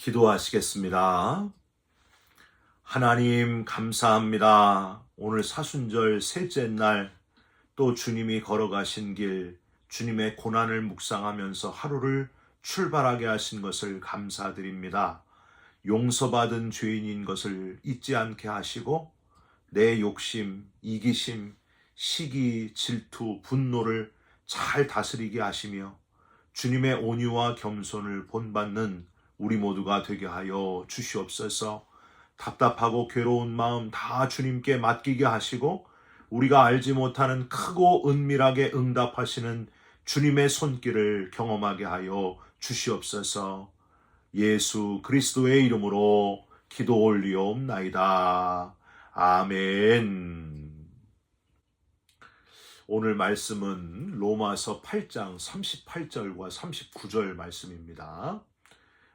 기도하시겠습니다. 하나님 감사합니다. 오늘 사순절 셋째 날 또 주님이 걸어가신 길, 주님의 고난을 묵상하면서 하루를 출발하게 하신 것을 감사드립니다. 용서받은 죄인인 것을 잊지 않게 하시고 내 욕심, 이기심, 시기, 질투, 분노를 잘 다스리게 하시며 주님의 온유와 겸손을 본받는 우리 모두가 되게 하여 주시옵소서. 답답하고 괴로운 마음 다 주님께 맡기게 하시고 우리가 알지 못하는 크고 은밀하게 응답하시는 주님의 손길을 경험하게 하여 주시옵소서. 예수 그리스도의 이름으로 기도 올리옵나이다. 아멘. 오늘 말씀은 로마서 8장 38절과 39절 말씀입니다.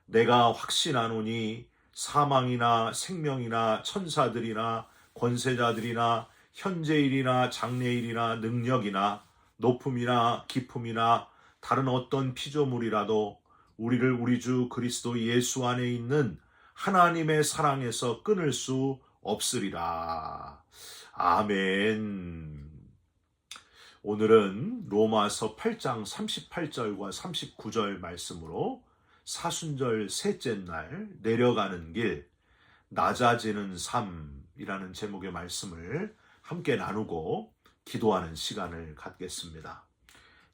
내가 확신하노니 사망이나 생명이나 천사들이나 권세자들이나 현재일이나 장래일이나 능력이나 높음이나 깊음이나 다른 어떤 피조물이라도 우리를 우리 주 그리스도 예수 안에 있는 하나님의 사랑에서 끊을 수 없으리라. 아멘. 오늘은 로마서 8장 38절과 39절 말씀으로 사순절 셋째 날 내려가는 길 낮아지는 삶이라는 제목의 말씀을 함께 나누고 기도하는 시간을 갖겠습니다.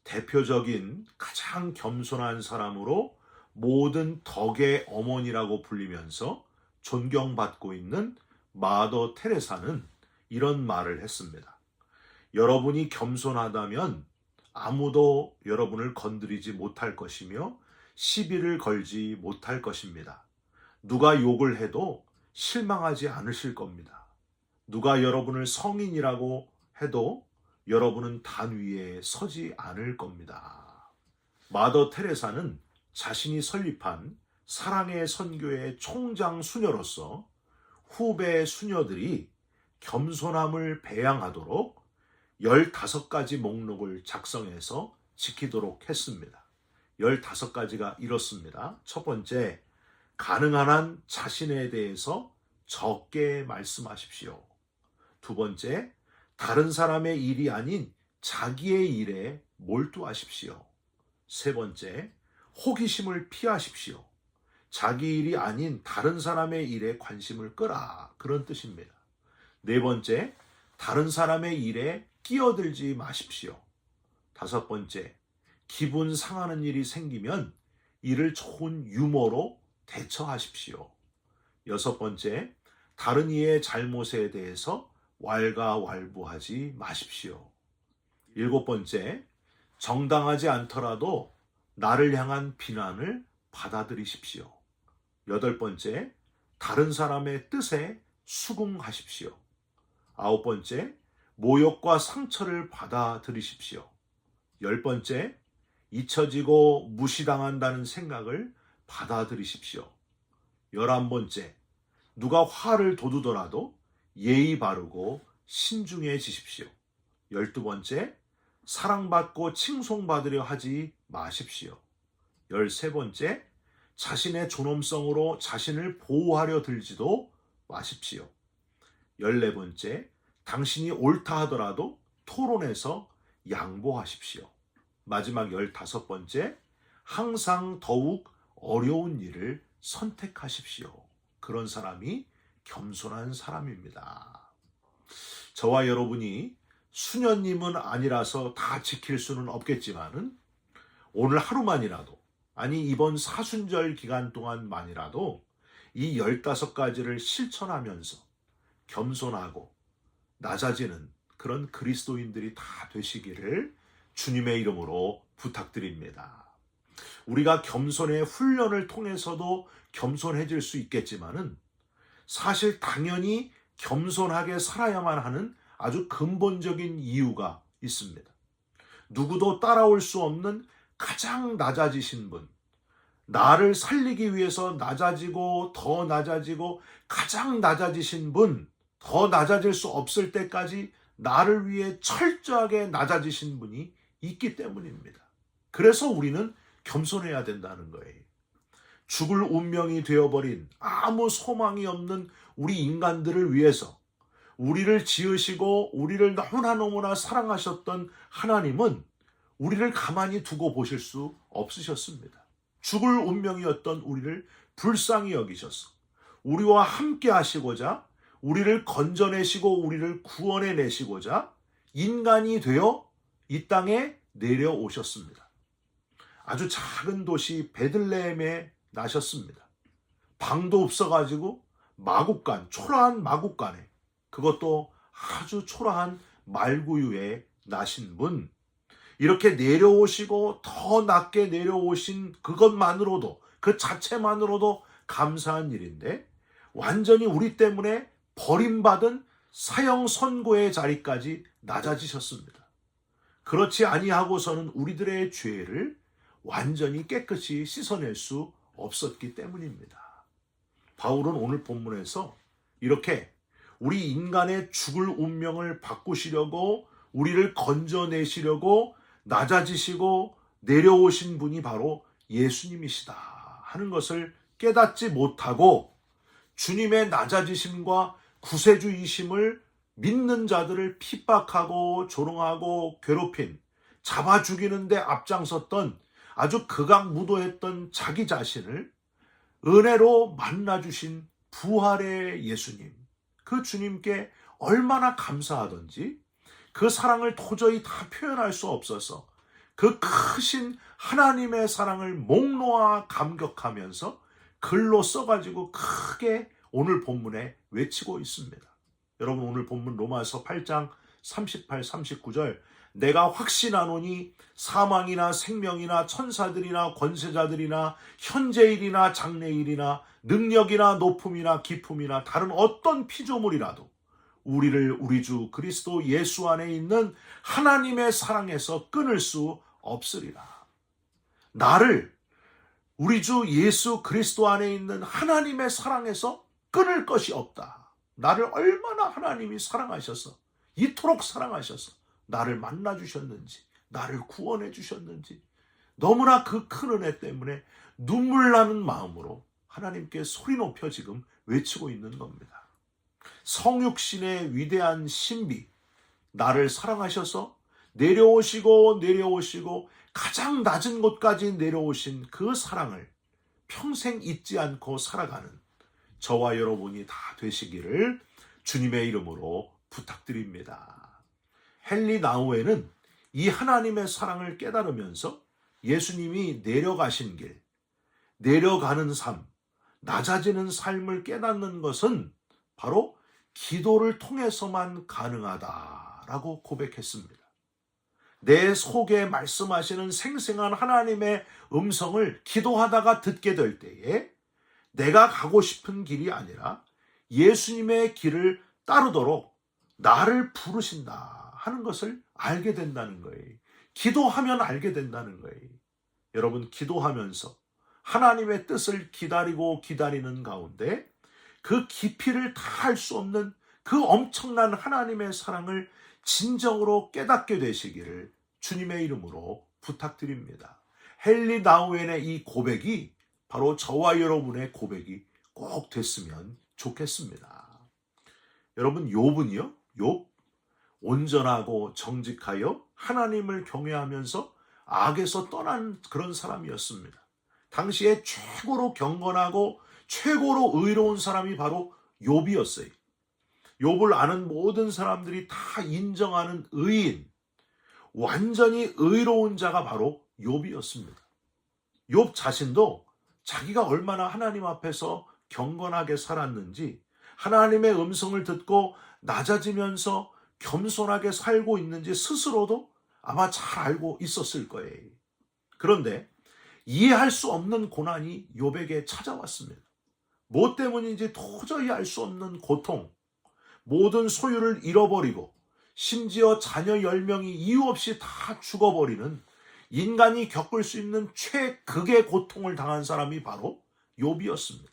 대표적인 가장 겸손한 사람으로 모든 덕의 어머니라고 불리면서 존경받고 있는 마더 테레사는 이런 말을 했습니다. 여러분이 겸손하다면 아무도 여러분을 건드리지 못할 것이며 시비를 걸지 못할 것입니다. 누가 욕을 해도 실망하지 않으실 겁니다. 누가 여러분을 성인이라고 해도 여러분은 단 위에 서지 않을 겁니다. 마더 테레사는 자신이 설립한 사랑의 선교의 총장 수녀로서 후배 수녀들이 겸손함을 배양하도록 15가지 목록을 작성해서 지키도록 했습니다. 15가지가 이렇습니다. 첫 번째, 가능한 한 자신에 대해서 적게 말씀하십시오. 두 번째, 다른 사람의 일이 아닌 자기의 일에 몰두하십시오. 세 번째, 호기심을 피하십시오. 자기 일이 아닌 다른 사람의 일에 관심을 끄라. 그런 뜻입니다. 네 번째, 다른 사람의 일에 끼어들지 마십시오. 다섯 번째, 기분 상하는 일이 생기면 이를 좋은 유머로 대처하십시오. 여섯 번째, 다른 이의 잘못에 대해서 왈가왈부하지 마십시오. 일곱 번째, 정당하지 않더라도 나를 향한 비난을 받아들이십시오. 여덟 번째, 다른 사람의 뜻에 수긍하십시오. 아홉 번째, 모욕과 상처를 받아들이십시오. 열 번째, 잊혀지고 무시당한다는 생각을 받아들이십시오. 11번째, 누가 화를 돋우더라도 예의 바르고 신중해지십시오. 12번째, 사랑받고 칭송받으려 하지 마십시오. 13번째, 자신의 존엄성으로 자신을 보호하려 들지도 마십시오. 14번째, 당신이 옳다 하더라도 토론에서 양보하십시오. 마지막 15번째, 항상 더욱 어려운 일을 선택하십시오. 그런 사람이 겸손한 사람입니다. 저와 여러분이 수녀님은 아니라서 다 지킬 수는 없겠지만은 오늘 하루만이라도, 아니 이번 사순절 기간 동안만이라도 이 15가지를 실천하면서 겸손하고 낮아지는 그런 그리스도인들이 다 되시기를 주님의 이름으로 부탁드립니다. 우리가 겸손의 훈련을 통해서도 겸손해질 수 있겠지만은 사실 당연히 겸손하게 살아야만 하는 아주 근본적인 이유가 있습니다. 누구도 따라올 수 없는 가장 낮아지신 분, 나를 살리기 위해서 낮아지고 더 낮아지고 가장 낮아지신 분, 더 낮아질 수 없을 때까지 나를 위해 철저하게 낮아지신 분이 있기 때문입니다. 그래서 우리는 겸손해야 된다는 거예요. 죽을 운명이 되어버린 아무 소망이 없는 우리 인간들을 위해서 우리를 지으시고 우리를 너무나 사랑하셨던 하나님은 우리를 가만히 두고 보실 수 없으셨습니다. 죽을 운명이었던 우리를 불쌍히 여기셔서 우리와 함께 하시고자 우리를 건져내시고 우리를 구원해내시고자 인간이 되어 이 땅에 내려오셨습니다. 아주 작은 도시 베들레헴에 나셨습니다. 방도 없어가지고 마국간, 초라한 마국간에, 그것도 아주 초라한 말구유에 나신 분, 이렇게 내려오시고 더 낮게 내려오신 그것만으로도, 그 자체만으로도 감사한 일인데, 완전히 우리 때문에 버림받은 사형 선고의 자리까지 낮아지셨습니다. 그렇지 아니하고서는 우리들의 죄를 완전히 깨끗이 씻어낼 수 없었기 때문입니다. 바울은 오늘 본문에서 이렇게 우리 인간의 죽을 운명을 바꾸시려고 우리를 건져내시려고 낮아지시고 내려오신 분이 바로 예수님이시다 하는 것을 깨닫지 못하고 주님의 낮아지심과 구세주이심을 믿는 자들을 핍박하고 조롱하고 괴롭힌, 잡아 죽이는데 앞장섰던, 아주 극악무도했던 자기 자신을 은혜로 만나주신 부활의 예수님, 그 주님께 얼마나 감사하던지 그 사랑을 도저히 다 표현할 수 없어서 그 크신 하나님의 사랑을 목 놓아 감격하면서 글로 써가지고 크게 오늘 본문에 외치고 있습니다. 여러분, 오늘 본문 로마서 8장 38, 39절, 내가 확신하노니 사망이나 생명이나 천사들이나 권세자들이나 현재일이나 장래일이나 능력이나 높음이나 깊음이나 다른 어떤 피조물이라도 우리를 우리 주 그리스도 예수 안에 있는 하나님의 사랑에서 끊을 수 없으리라. 나를 우리 주 예수 그리스도 안에 있는 하나님의 사랑에서 끊을 것이 없다. 나를 얼마나 하나님이 사랑하셔서, 이토록 사랑하셔서 나를 만나주셨는지, 나를 구원해 주셨는지, 너무나 그 큰 은혜 때문에 눈물 나는 마음으로 하나님께 소리 높여 지금 외치고 있는 겁니다. 성육신의 위대한 신비, 나를 사랑하셔서 내려오시고 가장 낮은 곳까지 내려오신 그 사랑을 평생 잊지 않고 살아가는 저와 여러분이 다 되시기를 주님의 이름으로 부탁드립니다. 헨리 나우에는 이 하나님의 사랑을 깨달으면서 예수님이 내려가신 길, 내려가는 삶, 낮아지는 삶을 깨닫는 것은 바로 기도를 통해서만 가능하다라고 고백했습니다. 내 속에 말씀하시는 생생한 하나님의 음성을 기도하다가 듣게 될 때에 내가 가고 싶은 길이 아니라 예수님의 길을 따르도록 나를 부르신다 하는 것을 알게 된다는 거예요. 기도하면 알게 된다는 거예요. 여러분, 기도하면서 하나님의 뜻을 기다리는 가운데 그 깊이를 다 할 수 없는 그 엄청난 하나님의 사랑을 진정으로 깨닫게 되시기를 주님의 이름으로 부탁드립니다. 헨리 나우엔의 이 고백이 바로 저와 여러분의 고백이 꼭 됐으면 좋겠습니다. 여러분, 욥은요, 욥 온전하고 정직하여 하나님을 경외하면서 악에서 떠난 그런 사람이었습니다. 당시에 최고로 경건하고 최고로 의로운 사람이 바로 욥이었어요. 욥을 아는 모든 사람들이 다 인정하는 의인, 완전히 의로운 자가 바로 욥이었습니다. 욥 자신도 자기가 얼마나 하나님 앞에서 경건하게 살았는지, 하나님의 음성을 듣고 낮아지면서 겸손하게 살고 있는지 스스로도 아마 잘 알고 있었을 거예요. 그런데 이해할 수 없는 고난이 욥에게 찾아왔습니다. 뭐 때문인지 도저히 알 수 없는 고통, 모든 소유를 잃어버리고 심지어 자녀 10명이 이유 없이 다 죽어버리는 인간이 겪을 수 있는 최극의 고통을 당한 사람이 바로 욥이었습니다.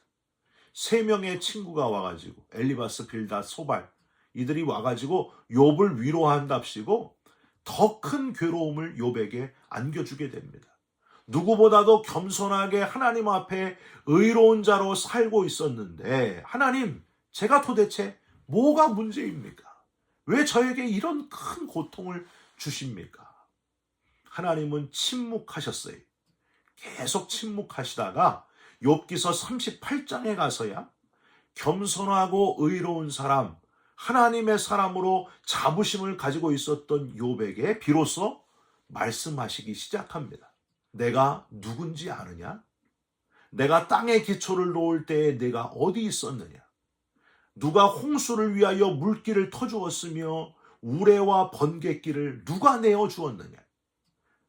3명의 친구가 와가지고 엘리바스, 빌닷, 소발, 이들이 와가지고 욥을 위로한답시고 더 큰 괴로움을 욥에게 안겨주게 됩니다. 누구보다도 겸손하게 하나님 앞에 의로운 자로 살고 있었는데, 하나님, 제가 도대체 뭐가 문제입니까? 왜 저에게 이런 큰 고통을 주십니까? 하나님은 침묵하셨어요. 계속 침묵하시다가 욥기서 38장에 가서야 겸손하고 의로운 사람, 하나님의 사람으로 자부심을 가지고 있었던 욥에게 비로소 말씀하시기 시작합니다. 내가 누군지 아느냐? 내가 땅에 기초를 놓을 때에 내가 어디 있었느냐? 누가 홍수를 위하여 물길을 터주었으며 우레와 번갯길을 누가 내어 주었느냐?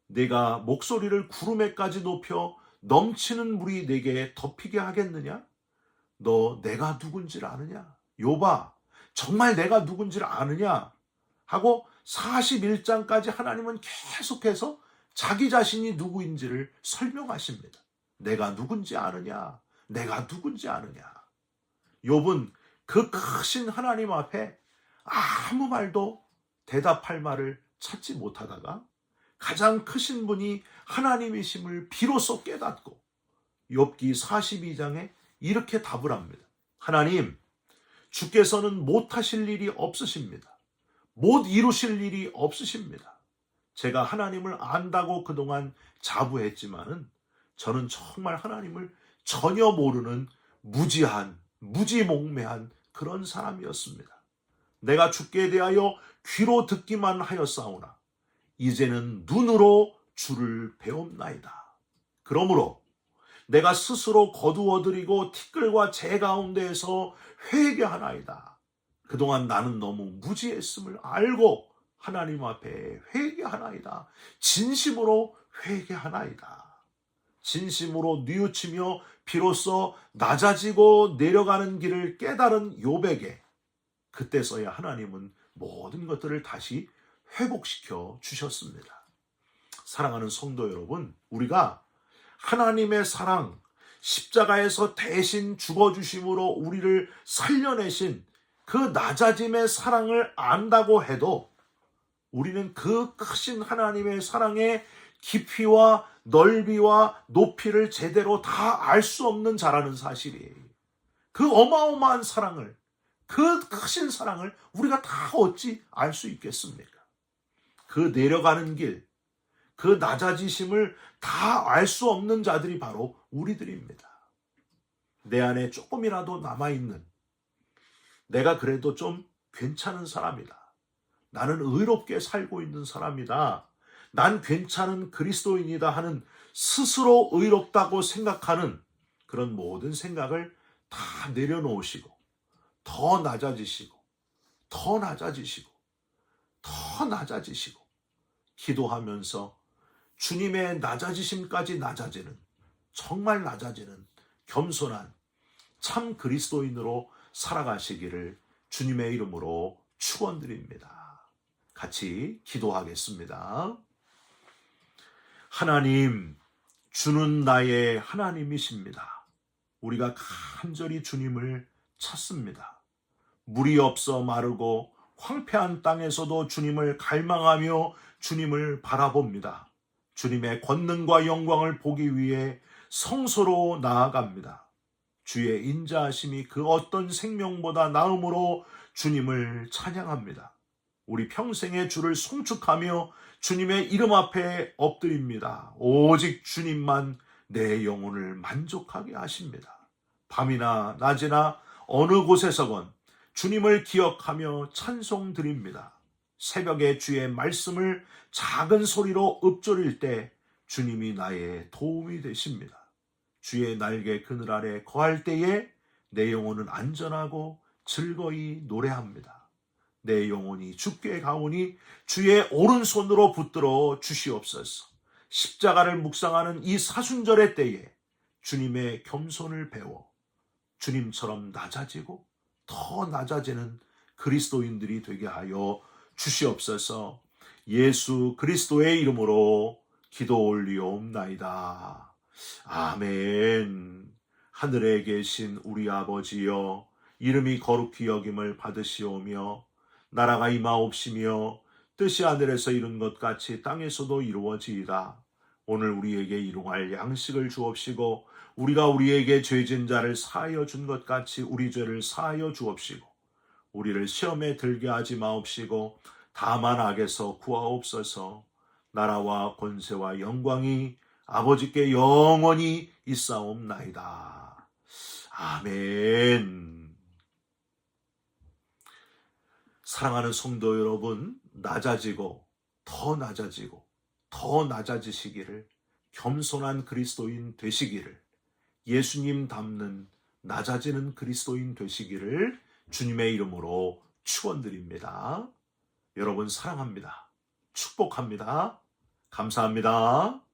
내가 목소리를 구름에까지 높여 넘치는 물이 내게 덮이게 하겠느냐? 너 내가 누군지를 아느냐? 욥아, 정말 내가 누군지를 아느냐? 하고 41장까지 하나님은 계속해서 자기 자신이 누구인지를 설명하십니다. 내가 누군지 아느냐? 내가 누군지 아느냐? 욥은 그 크신 하나님 앞에 아무 말도 대답할 말을 찾지 못하다가 가장 크신 분이 하나님이심을 비로소 깨닫고 욥기 42장에 이렇게 답을 합니다. 하나님, 주께서는 못하실 일이 없으십니다. 못 이루실 일이 없으십니다. 제가 하나님을 안다고 그동안 자부했지만은 저는 정말 하나님을 전혀 모르는 무지한, 무지몽매한 그런 사람이었습니다. 내가 주께 대하여 귀로 듣기만 하였사오나 이제는 눈으로 주를 배움나이다. 그러므로 내가 스스로 거두어들이고 티끌과 재 가운데에서 회개하나이다. 그동안 나는 너무 무지했음을 알고 하나님 앞에 회개하나이다. 진심으로 회개하나이다. 진심으로 뉘우치며 비로소 낮아지고 내려가는 길을 깨달은 욥에게 그때서야 하나님은 모든 것들을 다시 회복시켜 주셨습니다. 사랑하는 성도 여러분, 우리가 하나님의 사랑, 십자가에서 대신 죽어주심으로 우리를 살려내신 그 낮아짐의 사랑을 안다고 해도 우리는 그 크신 하나님의 사랑의 깊이와 넓이와 높이를 제대로 다 알 수 없는 자라는 사실이에요. 그 어마어마한 사랑을, 그 크신 사랑을 우리가 다 어찌 알 수 있겠습니까? 그 내려가는 길, 그 낮아지심을 다 알 수 없는 자들이 바로 우리들입니다. 내 안에 조금이라도 남아있는, 내가 그래도 좀 괜찮은 사람이다. 나는 의롭게 살고 있는 사람이다. 난 괜찮은 그리스도인이다 하는 스스로 의롭다고 생각하는 그런 모든 생각을 다 내려놓으시고 더 낮아지시고 더 낮아지시고 더 낮아지시고 기도하면서 주님의 낮아지심까지 낮아지는, 정말 낮아지는 겸손한 참 그리스도인으로 살아가시기를 주님의 이름으로 축원드립니다. 같이 기도하겠습니다. 하나님, 주는 나의 하나님이십니다. 우리가 간절히 주님을 찾습니다. 물이 없어 마르고 황폐한 땅에서도 주님을 갈망하며 주님을 바라봅니다. 주님의 권능과 영광을 보기 위해 성소로 나아갑니다. 주의 인자하심이 그 어떤 생명보다 나음으로 주님을 찬양합니다. 우리 평생에 주를 송축하며 주님의 이름 앞에 엎드립니다. 오직 주님만 내 영혼을 만족하게 하십니다. 밤이나 낮이나 어느 곳에서건 주님을 기억하며 찬송 드립니다. 새벽에 주의 말씀을 작은 소리로 읊조릴 때 주님이 나의 도움이 되십니다. 주의 날개 그늘 아래 거할 때에 내 영혼은 안전하고 즐거이 노래합니다. 내 영혼이 주께 가오니 주의 오른손으로 붙들어 주시옵소서. 십자가를 묵상하는 이 사순절의 때에 주님의 겸손을 배워 주님처럼 낮아지고 더 낮아지는 그리스도인들이 되게 하여 주시옵소서. 예수 그리스도의 이름으로 기도 올리옵나이다. 아멘. 하늘에 계신 우리 아버지여, 이름이 거룩히 여김을 받으시오며 나라가 임하옵시며 뜻이 하늘에서 이룬 것 같이 땅에서도 이루어지이다. 오늘 우리에게 일용할 양식을 주옵시고 우리가 우리에게 죄진 자를 사하여 준 것 같이 우리 죄를 사하여 주옵시고 우리를 시험에 들게 하지 마옵시고 다만 악에서 구하옵소서. 나라와 권세와 영광이 아버지께 영원히 있사옵나이다. 아멘. 사랑하는 성도 여러분, 낮아지고 더 낮아지고 더 낮아지시기를, 겸손한 그리스도인 되시기를, 예수님 닮는 낮아지는 그리스도인 되시기를 주님의 이름으로 축원드립니다. 여러분 사랑합니다. 축복합니다. 감사합니다.